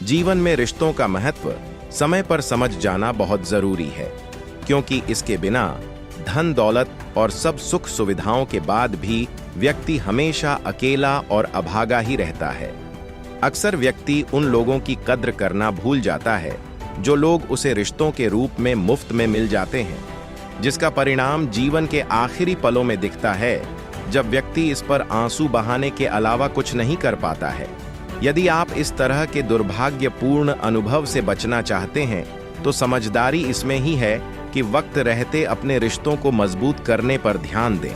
जीवन में रिश्तों का महत्व समय पर समझ जाना बहुत जरूरी है, क्योंकि इसके बिना धन दौलत और सब सुख सुविधाओं के बाद भी व्यक्ति हमेशा अकेला और अभागा ही रहता है। अक्सर व्यक्ति उन लोगों की कद्र करना भूल जाता है जो लोग उसे रिश्तों के रूप में मुफ्त में मिल जाते हैं, जिसका परिणाम जीवन के आखिरी पलों में दिखता है, जब व्यक्ति इस पर आंसू बहाने के अलावा कुछ नहीं कर पाता है। यदि आप इस तरह के दुर्भाग्यपूर्ण अनुभव से बचना चाहते हैं, तो समझदारी इसमें ही है कि वक्त रहते अपने रिश्तों को मजबूत करने पर ध्यान दें।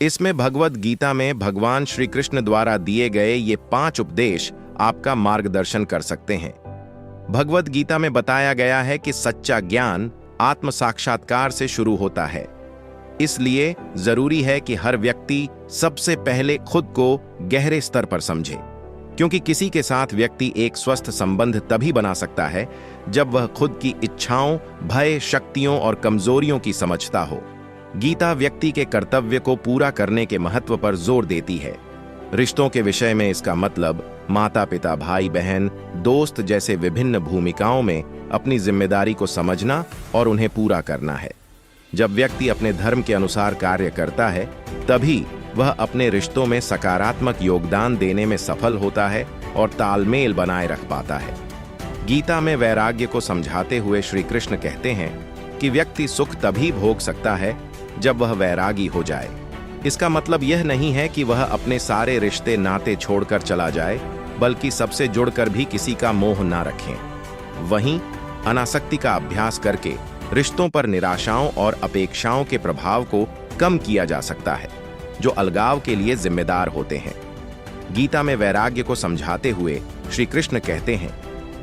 इसमें भगवद गीता में भगवान श्री कृष्ण द्वारा दिए गए ये 5 उपदेश आपका मार्गदर्शन कर सकते हैं। भगवद गीता में बताया गया है कि सच्चा ज्ञान आत्म साक्षात्कार से शुरू होता है। इसलिए जरूरी है कि हर व्यक्ति सबसे पहले खुद को गहरे स्तर पर समझे, क्योंकि किसी के साथ व्यक्ति एक स्वस्थ संबंध तभी बना सकता है जब वह खुद की इच्छाओं, भय, शक्तियों और कमजोरियों की समझता हो। गीता व्यक्ति के कर्तव्य को पूरा करने के महत्व पर जोर देती है। रिश्तों के विषय में इसका मतलब माता पिता, भाई बहन, दोस्त जैसे विभिन्न भूमिकाओं में अपनी जिम्मेदारी को समझना और उन्हें पूरा करना है। जब व्यक्ति अपने धर्म के अनुसार कार्य करता है, तभी वह अपने रिश्तों में सकारात्मक योगदान देने में सफल होता है और तालमेल बनाए रख पाता है। गीता में वैराग्य को समझाते हुए श्री कृष्ण कहते हैं कि व्यक्ति सुख तभी भोग सकता है जब वह वैरागी हो जाए। इसका मतलब यह नहीं है कि वह अपने सारे रिश्ते नाते छोड़कर चला जाए, बल्कि सबसे जुड़कर भी किसी का मोह ना रखें। वहीं अनासक्ति का अभ्यास करके रिश्तों पर निराशाओं और अपेक्षाओं के प्रभाव को कम किया जा सकता है, जो अलगाव के लिए जिम्मेदार होते हैं। गीता में वैराग्य को समझाते हुए श्री कृष्ण कहते हैं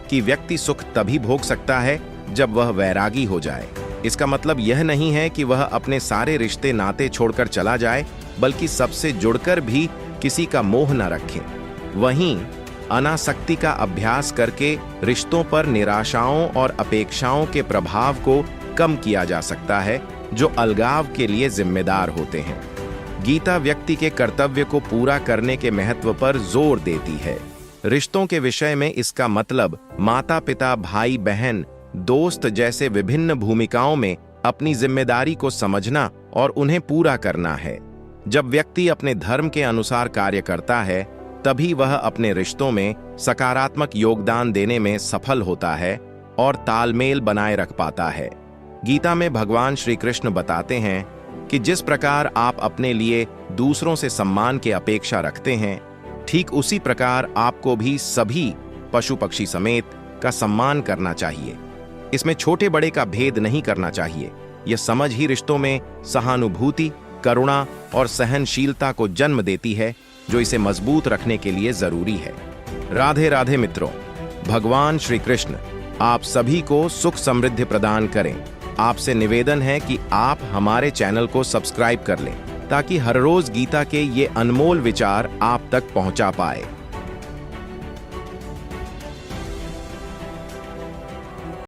कि व्यक्ति सुख तभी भोग सकता है जब वह वैरागी हो जाए। इसका मतलब यह नहीं है कि वह अपने सारे रिश्ते नाते छोड़कर चला जाए, बल्कि सबसे जुड़कर भी किसी का मोह न रखे। वहीं अनासक्ति का अभ्यास करके रिश्तों पर निराशाओं और अपेक्षाओं के प्रभाव को कम किया जा सकता है, जो अलगाव के लिए जिम्मेदार होते हैं। गीता व्यक्ति के कर्तव्य को पूरा करने के महत्व पर जोर देती है। रिश्तों के विषय में इसका मतलब माता पिता, भाई बहन, दोस्त जैसे विभिन्न भूमिकाओं में अपनी जिम्मेदारी को समझना और उन्हें पूरा करना है। जब व्यक्ति अपने धर्म के अनुसार कार्य करता है, तभी वह अपने रिश्तों में सकारात्मक योगदान देने में सफल होता है और तालमेल बनाए रख पाता है। गीता में भगवान श्री कृष्ण बताते हैं कि जिस प्रकार आप अपने लिए दूसरों से सम्मान की अपेक्षा रखते हैं, ठीक उसी प्रकार आपको भी सभी पशु पक्षी समेत का सम्मान करना चाहिए। इसमें छोटे बड़े का भेद नहीं करना चाहिए। यह समझ ही रिश्तों में सहानुभूति, करुणा और सहनशीलता को जन्म देती है, जो इसे मजबूत रखने के लिए जरूरी है। राधे राधे मित्रों, भगवान श्री कृष्ण आप सभी को सुख समृद्धि प्रदान करें। आपसे निवेदन है कि आप हमारे चैनल को सब्सक्राइब कर लें, ताकि हर रोज गीता के ये अनमोल विचार आप तक पहुंचा पाए।